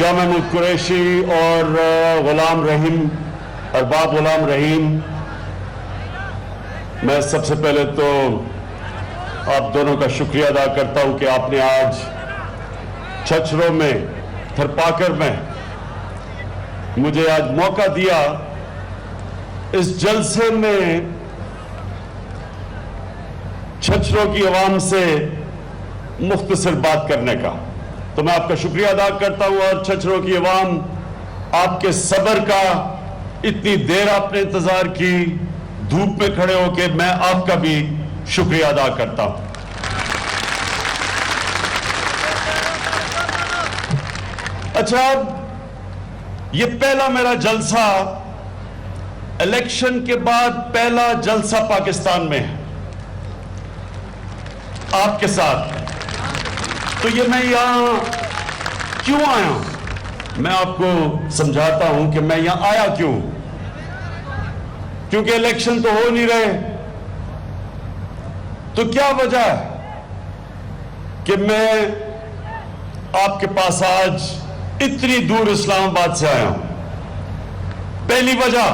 شاہ محمود قریشی اور غلام رحیم ارباب غلام رحیم، میں سب سے پہلے تو آپ دونوں کا شکریہ ادا کرتا ہوں کہ آپ نے آج چھچروں میں تھرپاکر میں مجھے آج موقع دیا اس جلسے میں چھچروں کی عوام سے مختصر بات کرنے کا۔ تو میں آپ کا شکریہ ادا کرتا ہوں اور چھچروں کی عوام آپ کے صبر کا، اتنی دیر آپ نے انتظار کی دھوپ میں کھڑے ہو کے، میں آپ کا بھی شکریہ ادا کرتا ہوں۔ اچھا، یہ پہلا میرا جلسہ الیکشن کے بعد پہلا جلسہ پاکستان میں ہے آپ کے ساتھ۔ تو یہ میں یہاں کیوں آیا ہوں؟ میں آپ کو سمجھاتا ہوں کہ میں یہاں آیا کیوں۔ کیونکہ الیکشن تو ہو نہیں رہے، تو کیا وجہ ہے کہ میں آپ کے پاس آج اتنی دور اسلام آباد سے آیا ہوں؟ پہلی وجہ،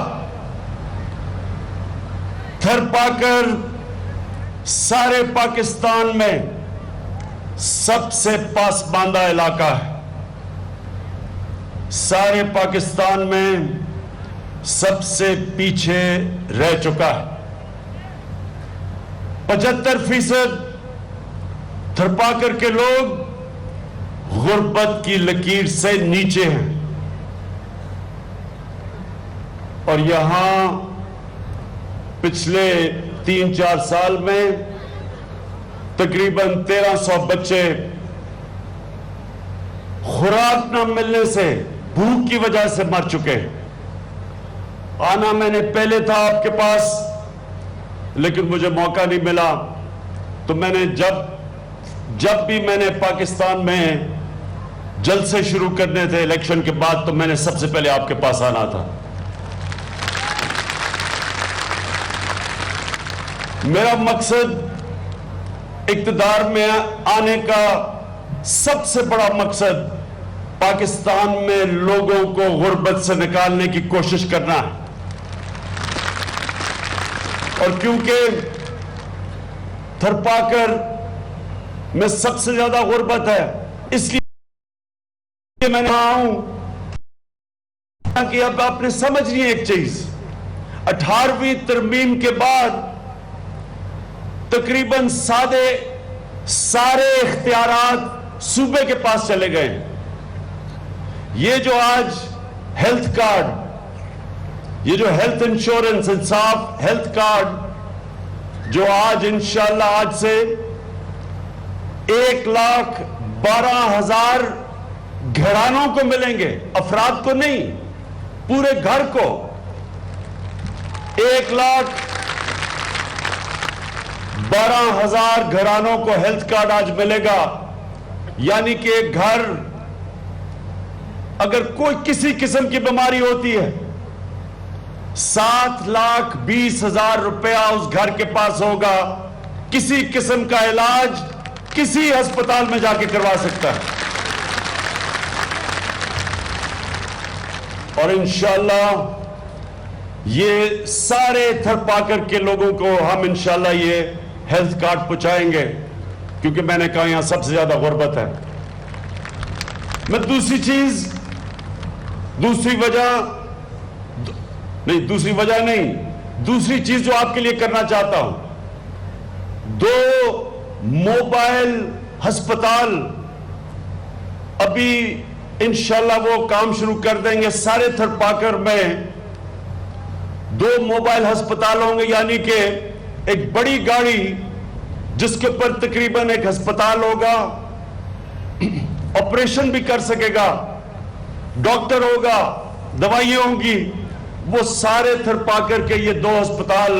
تھرپاکر سارے پاکستان میں سب سے پاسماندہ علاقہ ہے، سارے پاکستان میں سب سے پیچھے رہ چکا ہے۔ 75% تھرپاکر کے لوگ غربت کی لکیر سے نیچے ہیں، اور یہاں پچھلے 3-4 سال میں تقریباً 1300 بچے خوراک نہ ملنے سے، بھوک کی وجہ سے مر چکے۔ آنا میں نے پہلے تھا آپ کے پاس، لیکن مجھے موقع نہیں ملا، تو میں نے جب بھی میں نے پاکستان میں جلسے شروع کرنے تھے الیکشن کے بعد، تو میں نے سب سے پہلے آپ کے پاس آنا تھا۔ میرا مقصد اقتدار میں آنے کا سب سے بڑا مقصد پاکستان میں لوگوں کو غربت سے نکالنے کی کوشش کرنا ہے، اور کیونکہ تھرپاکر میں سب سے زیادہ غربت ہے، اس لیے میں نے آؤں کہ اب آپ نے سمجھنی ہے ایک چیز، 18ویں ترمیم کے بعد تقریباً سارے اختیارات صوبے کے پاس چلے گئے۔ یہ جو آج ہیلتھ کارڈ، یہ جو ہیلتھ انشورنس، انصاف ہیلتھ کارڈ جو آج انشاءاللہ آج سے 1,12,000 گھرانوں کو ملیں گے، افراد کو نہیں، پورے گھر کو 1,12,000 گھرانوں کو ہیلتھ کارڈ آج ملے گا۔ یعنی کہ ایک گھر اگر کوئی کسی قسم کی بیماری ہوتی ہے، 7,20,000 روپیہ اس گھر کے پاس ہوگا، کسی قسم کا علاج کسی ہسپتال میں جا کے کروا سکتا ہے۔ اور انشاءاللہ یہ سارے تھرپاکر کے لوگوں کو ہم انشاءاللہ یہ ہیلتھ کارڈ پہنچائیں گے، کیونکہ میں نے کہا یہاں سب سے زیادہ غربت ہے۔ میں دوسری چیز جو آپ کے لیے کرنا چاہتا ہوں، 2 موبائل ہسپتال ابھی انشاءاللہ وہ کام شروع کر دیں گے۔ سارے تھرپاکر میں 2 موبائل ہسپتال ہوں گے، یعنی کہ ایک بڑی گاڑی جس کے اوپر تقریباً ایک ہسپتال ہوگا، آپریشن بھی کر سکے گا، ڈاکٹر ہوگا، دوائیاں ہوں گی۔ وہ سارے تھرپاکر کے یہ 2 ہسپتال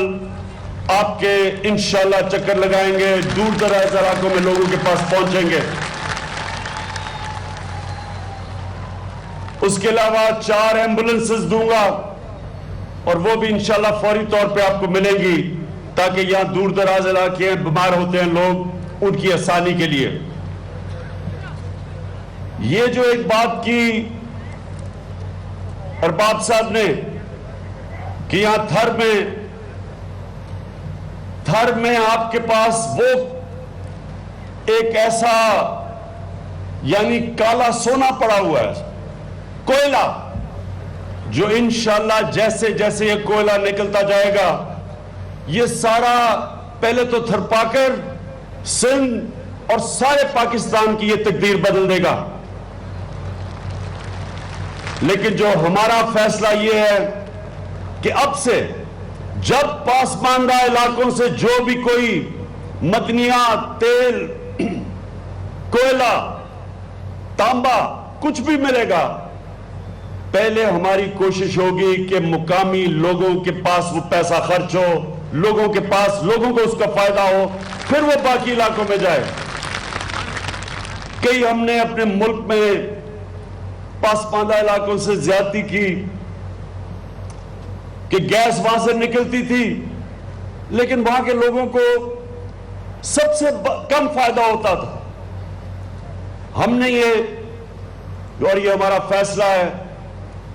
آپ کے انشاءاللہ چکر لگائیں گے، دور دراز علاقوں میں لوگوں کے پاس پہنچیں گے۔ اس کے علاوہ 4 ایمبولنسز دوں گا، اور وہ بھی انشاءاللہ فوری طور پہ آپ کو ملیں گی، تاکہ یہاں دور دراز علاقے ہیں، بیمار ہوتے ہیں لوگ، ان کی آسانی کے لیے۔ یہ جو ایک بات کی ارباب صاحب نے کہ یہاں تھر میں آپ کے پاس وہ ایک ایسا یعنی کالا سونا پڑا ہوا ہے، کوئلہ، جو انشاءاللہ جیسے جیسے یہ کوئلہ نکلتا جائے گا یہ سارا پہلے تو تھرپاکر، سندھ اور سارے پاکستان کی یہ تقدیر بدل دے گا۔ لیکن جو ہمارا فیصلہ یہ ہے کہ اب سے جب پاسماندہ علاقوں سے جو بھی کوئی معدنیات، تیل، کوئلہ، تانبا کچھ بھی ملے گا، پہلے ہماری کوشش ہوگی کہ مقامی لوگوں کے پاس وہ پیسہ خرچ ہو، لوگوں کے پاس، لوگوں کو اس کا فائدہ ہو، پھر وہ باقی علاقوں میں جائے۔ کئی ہم نے اپنے ملک میں پاسماندہ علاقوں سے زیادتی کی کہ گیس وہاں سے نکلتی تھی لیکن وہاں کے لوگوں کو سب سے کم فائدہ ہوتا تھا۔ ہم نے یہ، اور یہ ہمارا فیصلہ ہے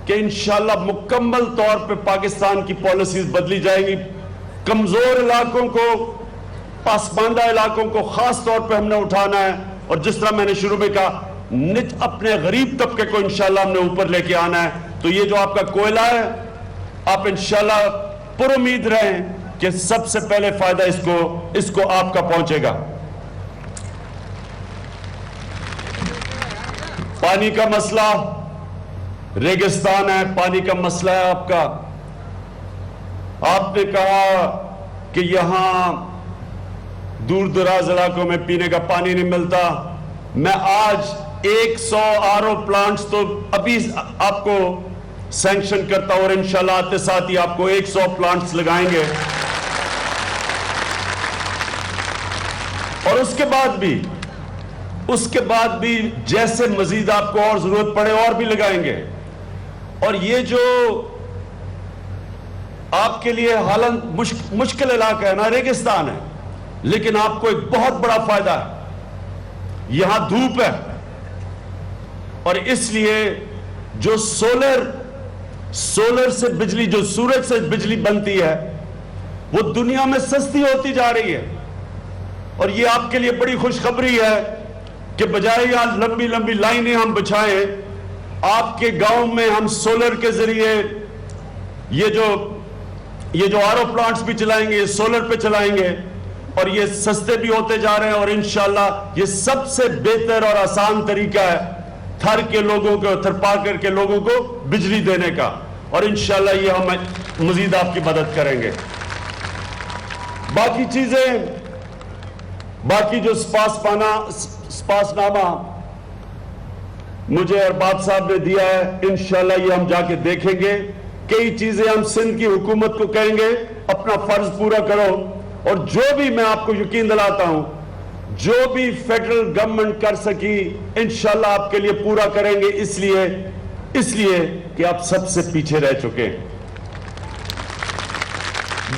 کہ انشاءاللہ مکمل طور پہ پاکستان کی پالیسیز بدلی جائیں گی۔ کمزور علاقوں کو، پاسماندہ علاقوں کو خاص طور پہ ہم نے اٹھانا ہے، اور جس طرح میں نے شروع میں کہا اپنے غریب طبقے کو انشاءاللہ ہم نے اوپر لے کے آنا ہے۔ تو یہ جو آپ کا کوئلہ ہے، آپ انشاءاللہ پر امید رہیں کہ سب سے پہلے فائدہ اس کو آپ کا پہنچے گا۔ پانی کا مسئلہ، ریگستان ہے، پانی کا مسئلہ ہے آپ کا۔ آپ نے کہا کہ یہاں دور دراز علاقوں میں پینے کا پانی نہیں ملتا۔ میں آج 100 آر او پلانٹس تو ابھی آپ کو سینکشن کرتا ہوں، اور انشاءاللہ آتے ساتھ ہی آپ کو 100 پلانٹس لگائیں گے، اور اس کے بعد بھی جیسے مزید آپ کو اور ضرورت پڑے اور بھی لگائیں گے۔ اور یہ جو آپ کے لیے حالت مشکل علاقہ ہے نا، ریگستان ہے، لیکن آپ کو ایک بہت بڑا فائدہ ہے، یہاں دھوپ ہے، اور اس لیے جو سولر سے بجلی، جو سورج سے بجلی بنتی ہے، وہ دنیا میں سستی ہوتی جا رہی ہے۔ اور یہ آپ کے لیے بڑی خوشخبری ہے کہ بجائے یہاں لمبی لمبی لائنیں ہم بچھائیں، آپ کے گاؤں میں ہم سولر کے ذریعے یہ جو آر او پلانٹس بھی چلائیں گے، سولر پہ چلائیں گے، اور یہ سستے بھی ہوتے جا رہے ہیں، اور انشاءاللہ یہ سب سے بہتر اور آسان طریقہ ہے تھر کے لوگوں کو، تھرپاکر کے لوگوں کو بجلی دینے کا، اور انشاءاللہ یہ ہم مزید آپ کی مدد کریں گے۔ باقی چیزیں، باقی جو سپاس نامہ مجھے ارباب صاحب نے دیا ہے، انشاءاللہ یہ ہم جا کے دیکھیں گے۔ کئی چیزیں ہم سندھ کی حکومت کو کہیں گے اپنا فرض پورا کرو، اور جو بھی میں آپ کو یقین دلاتا ہوں جو بھی فیڈرل گورنمنٹ کر سکی انشاءاللہ آپ کے لیے پورا کریں گے، اس لیے کہ آپ سب سے پیچھے رہ چکے ہیں۔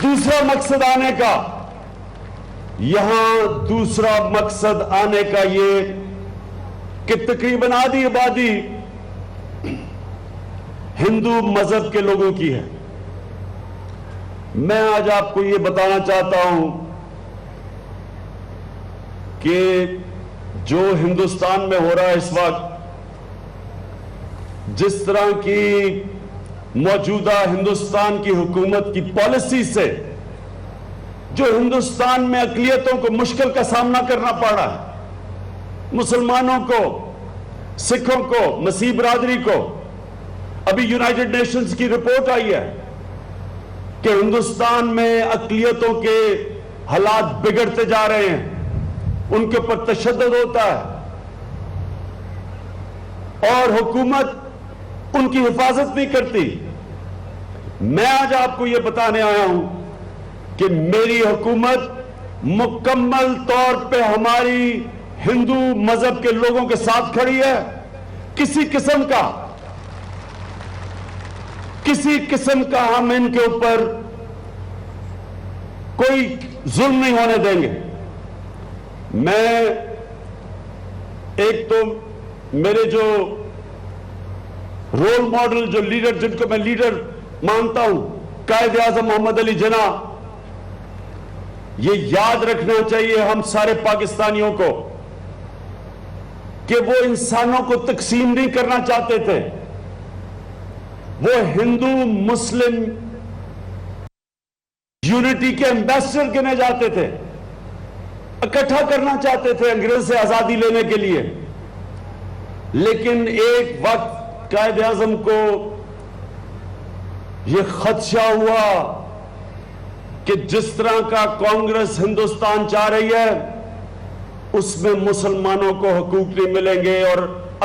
دوسرا مقصد آنے کا، یہاں دوسرا مقصد آنے کا یہ کہ تقریباً آدھی آبادی ہندو مذہب کے لوگوں کی ہے۔ میں آج آپ کو یہ بتانا چاہتا ہوں کہ جو ہندوستان میں ہو رہا ہے اس وقت، جس طرح کی موجودہ ہندوستان کی حکومت کی پالیسی سے جو ہندوستان میں اقلیتوں کو مشکل کا سامنا کرنا پڑ رہا ہے، مسلمانوں کو، سکھوں کو، مسیح برادری کو۔ ابھی یونائٹڈ نیشنز کی رپورٹ آئی ہے کہ ہندوستان میں اقلیتوں کے حالات بگڑتے جا رہے ہیں، ان کے اوپر تشدد ہوتا ہے، اور حکومت ان کی حفاظت نہیں کرتی۔ میں آج آپ کو یہ بتانے آیا ہوں کہ میری حکومت مکمل طور پہ ہماری ہندو مذہب کے لوگوں کے ساتھ کھڑی ہے۔ کسی قسم کا ہم ان کے اوپر کوئی ظلم نہیں ہونے دیں گے۔ ایک تو میرے جو رول ماڈل جو لیڈر جن کو میں لیڈر مانتا ہوں قائد اعظم محمد علی جناح، یہ یاد رکھنا چاہیے ہم سارے پاکستانیوں کو کہ وہ انسانوں کو تقسیم نہیں کرنا چاہتے تھے، وہ ہندو مسلم یونٹی کے ایمبیسڈر گنے جاتے تھے، اکٹھا کرنا چاہتے تھے انگریز سے آزادی لینے کے لیے۔ لیکن ایک وقت قائد اعظم کو یہ خدشہ ہوا کہ جس طرح کا کانگریس ہندوستان چاہ رہی ہے اس میں مسلمانوں کو حقوق نہیں ملیں گے اور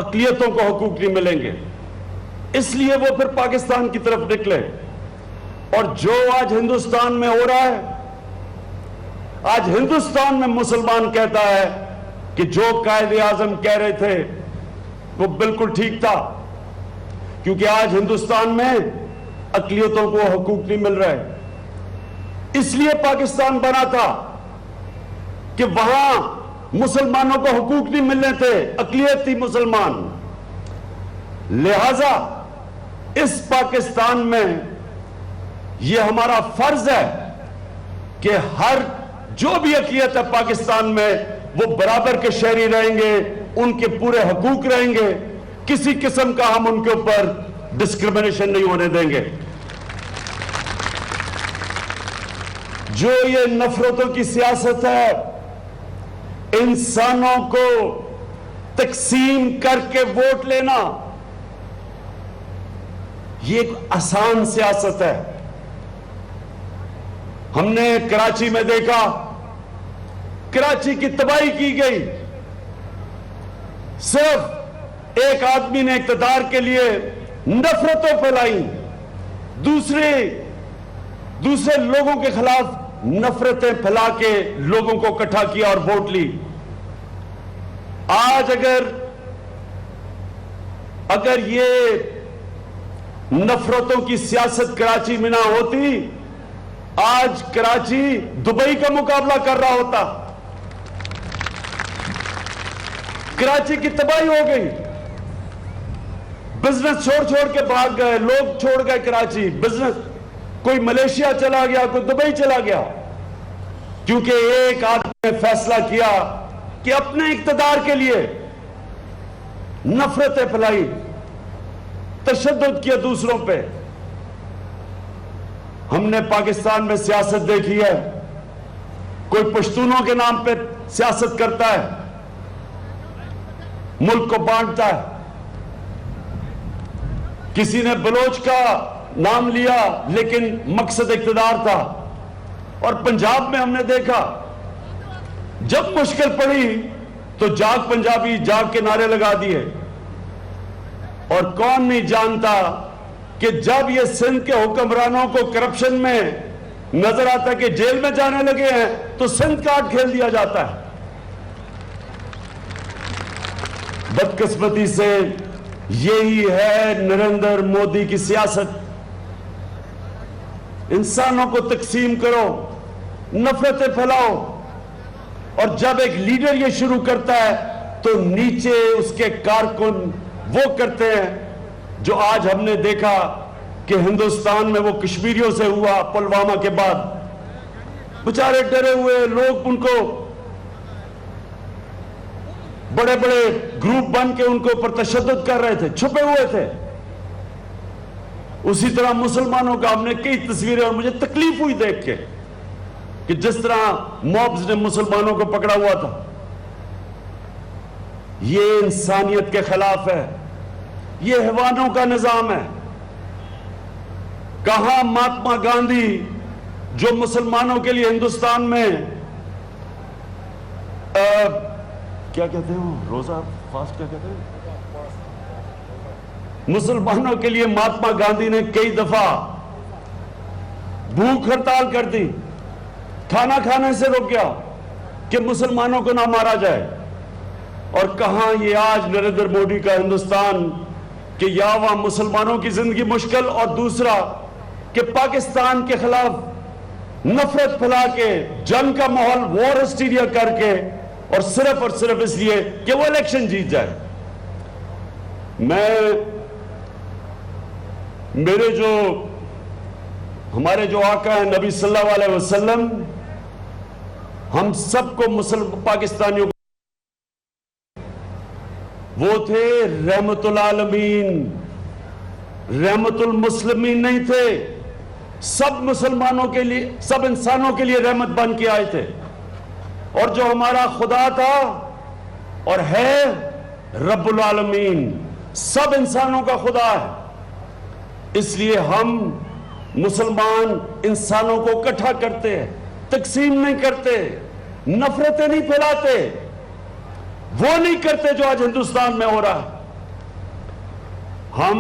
اقلیتوں کو حقوق نہیں ملیں گے، اس لیے وہ پھر پاکستان کی طرف نکلے۔ اور جو آج ہندوستان میں ہو رہا ہے، آج ہندوستان میں مسلمان کہتا ہے کہ جو قائد اعظم کہہ رہے تھے وہ بالکل ٹھیک تھا، کیونکہ آج ہندوستان میں اقلیتوں کو حقوق نہیں مل رہے۔ اس لیے پاکستان بنا تھا کہ وہاں مسلمانوں کو حقوق نہیں ملنے تھے، اقلیت تھی مسلمان۔ لہذا اس پاکستان میں یہ ہمارا فرض ہے کہ ہر جو بھی اقلیت ہے پاکستان میں وہ برابر کے شہری رہیں گے، ان کے پورے حقوق رہیں گے، کسی قسم کا ہم ان کے اوپر ڈسکریمنیشن نہیں ہونے دیں گے۔ جو یہ نفرتوں کی سیاست ہے، انسانوں کو تقسیم کر کے ووٹ لینا، یہ ایک آسان سیاست ہے۔ ہم نے کراچی میں دیکھا، کراچی کی تباہی کی گئی، صرف ایک آدمی نے اقتدار کے لیے نفرتوں پھیلائی، دوسرے لوگوں کے خلاف نفرتیں پھیلا کے لوگوں کو اکٹھا کیا اور ووٹ لی۔ آج اگر یہ نفرتوں کی سیاست کراچی میں نہ ہوتی، آج کراچی دبئی کا مقابلہ کر رہا ہوتا۔ کراچی کی تباہی ہو گئی، بزنس چھوڑ کے بھاگ گئے، لوگ چھوڑ گئے کراچی، بزنس کوئی ملیشیا چلا گیا، کوئی دبئی چلا گیا، کیونکہ ایک آدمی نے فیصلہ کیا کہ اپنے اقتدار کے لیے نفرتیں پھیلائی، تشدد کیا دوسروں پہ۔ ہم نے پاکستان میں سیاست دیکھی ہے، کوئی پشتونوں کے نام پہ سیاست کرتا ہے، ملک کو بانٹتا ہے، کسی نے بلوچ کا نام لیا لیکن مقصد اقتدار تھا۔ اور پنجاب میں ہم نے دیکھا جب مشکل پڑی تو جاگ پنجابی جاگ کے نعرے لگا دیے، اور کون نہیں جانتا کہ جب یہ سندھ کے حکمرانوں کو کرپشن میں نظر آتا ہے کہ جیل میں جانے لگے ہیں تو سندھ کارڈ کھیل دیا جاتا ہے۔ بدقسمتی سے یہی ہے نریندر مودی کی سیاست، انسانوں کو تقسیم کرو، نفرتیں پھیلاؤ، اور جب ایک لیڈر یہ شروع کرتا ہے تو نیچے اس کے کارکن وہ کرتے ہیں جو آج ہم نے دیکھا کہ ہندوستان میں وہ کشمیریوں سے ہوا پلوامہ کے بعد۔ بیچارے ڈرے ہوئے لوگ، ان کو بڑے بڑے گروپ بن کے ان کے اوپر تشدد کر رہے تھے، چھپے ہوئے تھے۔ اسی طرح مسلمانوں کا ہم نے کئی تصویریں، اور مجھے تکلیف ہوئی دیکھ کے کہ جس طرح موبز نے مسلمانوں کو پکڑا ہوا تھا۔ یہ انسانیت کے خلاف ہے، یہ حیوانوں کا نظام ہے۔ کہاں مہاتما گاندھی جو مسلمانوں کے لیے ہندوستان میں کیا کہتے ہیں، روزہ فاسٹ کیا کہتے ہیں، مسلمانوں کے لیے مہاتما گاندھی نے کئی دفعہ بھوک ہڑتال کر دی، کھانا کھانے سے روک گیا کہ مسلمانوں کو نہ مارا جائے۔ اور کہاں یہ آج نریندر مودی کا ہندوستان کہ یا وہاں مسلمانوں کی زندگی مشکل، اور دوسرا کہ پاکستان کے خلاف نفرت پھیلا کے جنگ کا ماحول، وار ہسٹیریا کر کے، اور صرف اس لیے کہ وہ الیکشن جیت جائے۔ میں ہمارے جو آقا ہیں نبی صلی اللہ علیہ وسلم، ہم سب کو پاکستانیوں کو وہ تھے رحمت العالمین، رحمت المسلمین نہیں تھے، سب مسلمانوں کے لیے، سب انسانوں کے لیے رحمت بن کے آئے تھے. اور جو ہمارا خدا تھا اور ہے رب العالمین، سب انسانوں کا خدا ہے. اس لیے ہم مسلمان انسانوں کو اکٹھا کرتے ہیں، تقسیم نہیں کرتے، نفرتیں نہیں پھیلاتے، وہ نہیں کرتے جو آج ہندوستان میں ہو رہا ہے. ہم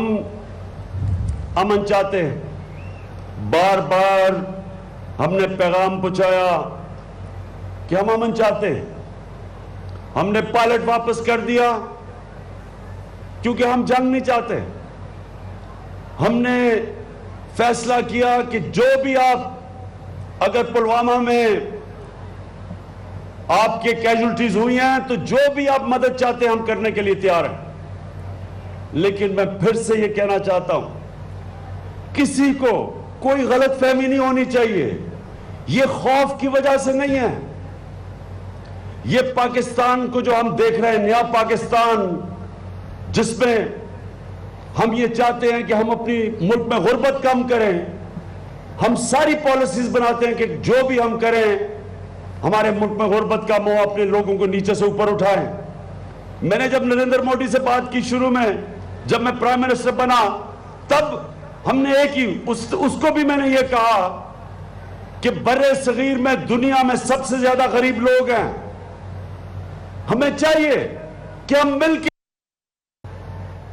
امن چاہتے ہیں. بار بار ہم نے پیغام پہنچایا کہ ہم امن چاہتے ہیں. ہم نے پائلٹ واپس کر دیا کیونکہ ہم جنگ نہیں چاہتے. ہم نے فیصلہ کیا کہ جو بھی آپ، اگر پلوامہ میں آپ کے کیجولٹیز ہوئی ہیں تو جو بھی آپ مدد چاہتے ہیں ہم کرنے کے لیے تیار ہیں. لیکن میں پھر سے یہ کہنا چاہتا ہوں، کسی کو کوئی غلط فہمی نہیں ہونی چاہیے. یہ خوف کی وجہ سے نہیں ہے. یہ پاکستان کو جو ہم دیکھ رہے ہیں، نیا پاکستان، جس میں ہم یہ چاہتے ہیں کہ ہم اپنی ملک میں غربت کم کریں، ہم ساری پالیسیز بناتے ہیں کہ جو بھی ہم کریں ہمارے ملک میں غربت کم ہو، اپنے لوگوں کو نیچے سے اوپر اٹھائیں. میں نے جب نریندر مودی سے بات کی شروع میں، جب میں پرائم منسٹر بنا، تب ہم نے ایک ہی اس کو بھی میں نے یہ کہا کہ برِ صغیر میں دنیا میں سب سے زیادہ غریب لوگ ہیں. ہمیں چاہیے کہ ہم مل کے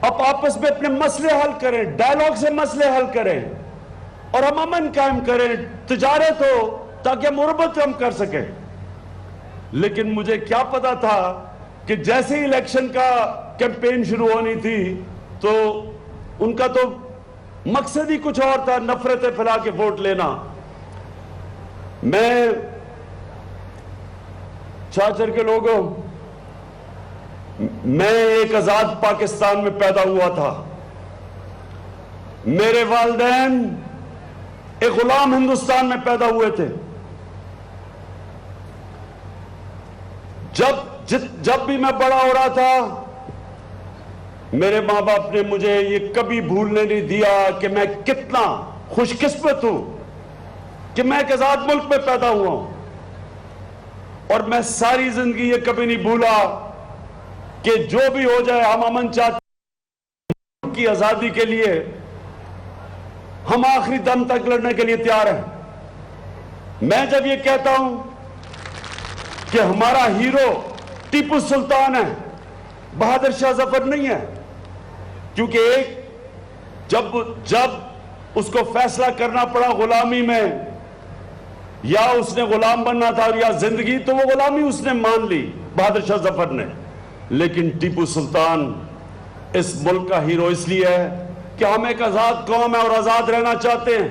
اب آپس میں اپنے مسئلے حل کریں، ڈائیلاگ سے مسئلے حل کریں اور ہم امن قائم کریں، تجارت ہو تاکہ ہم غربت کم کر سکیں. لیکن مجھے کیا پتا تھا کہ جیسے ہی الیکشن کا کیمپین شروع ہونی تھی تو ان کا تو مقصد ہی کچھ اور تھا، نفرتیں پھیلا کے ووٹ لینا. میں چھاچر کے لوگوں، میں ایک آزاد پاکستان میں پیدا ہوا تھا. میرے والدین ایک غلام ہندوستان میں پیدا ہوئے تھے. جب بھی میں بڑا ہو رہا تھا، میرے ماں باپ نے مجھے یہ کبھی بھولنے نہیں دیا کہ میں کتنا خوش قسمت ہوں کہ میں ایک آزاد ملک میں پیدا ہوا ہوں. اور میں ساری زندگی یہ کبھی نہیں بھولا کہ جو بھی ہو جائے ہم امن چاہتے ہیں، ملک کی آزادی کے لیے ہم آخری دم تک لڑنے کے لیے تیار ہیں. میں جب یہ کہتا ہوں کہ ہمارا ہیرو ٹیپو سلطان ہے، بہادر شاہ ظفر نہیں ہے، کیونکہ جب اس کو فیصلہ کرنا پڑا غلامی میں، یا اس نے غلام بننا تھا یا زندگی، تو وہ غلامی اس نے مان لی بہادر شاہ ظفر نے. لیکن ٹیپو سلطان اس ملک کا ہیرو اس لیے ہے کہ ہم ایک آزاد قوم ہے اور آزاد رہنا چاہتے ہیں.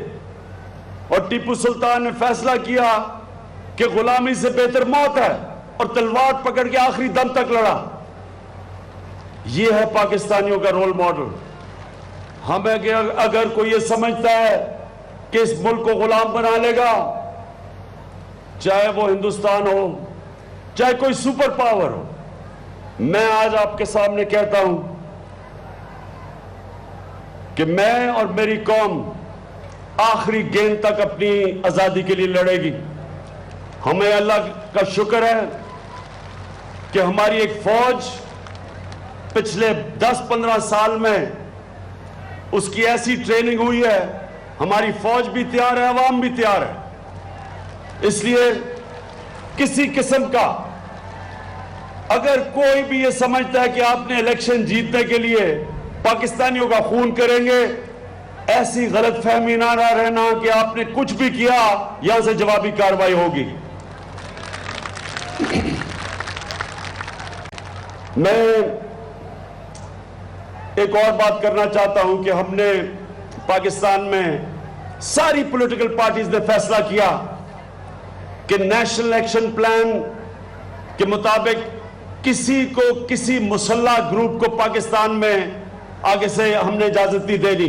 اور ٹیپو سلطان نے فیصلہ کیا کہ غلامی سے بہتر موت ہے، اور تلوار پکڑ کے آخری دم تک لڑا. یہ ہے پاکستانیوں کا رول ماڈل. ہمیں اگر کوئی یہ سمجھتا ہے کہ اس ملک کو غلام بنا لے گا، چاہے وہ ہندوستان ہو، چاہے کوئی سپر پاور ہو، میں آج آپ کے سامنے کہتا ہوں کہ میں اور میری قوم آخری گیند تک اپنی آزادی کے لیے لڑے گی. ہمیں اللہ کا شکر ہے کہ ہماری ایک فوج پچھلے 10-15 سال میں اس کی ایسی ٹریننگ ہوئی ہے، ہماری فوج بھی تیار ہے، عوام بھی تیار ہے. اس لیے کسی قسم کا اگر کوئی بھی یہ سمجھتا ہے کہ آپ نے الیکشن جیتنے کے لیے پاکستانیوں کا خون کریں گے، ایسی غلط فہمی نہ رہنا کہ آپ نے کچھ بھی کیا یہاں سے جوابی کارروائی ہوگی. میں ایک اور بات کرنا چاہتا ہوں کہ ہم نے پاکستان میں ساری پولیٹیکل پارٹیز نے فیصلہ کیا کہ نیشنل ایکشن پلان کے مطابق کسی مسلح گروپ کو پاکستان میں آگے سے ہم نے اجازت نہیں دینی.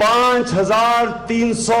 5,300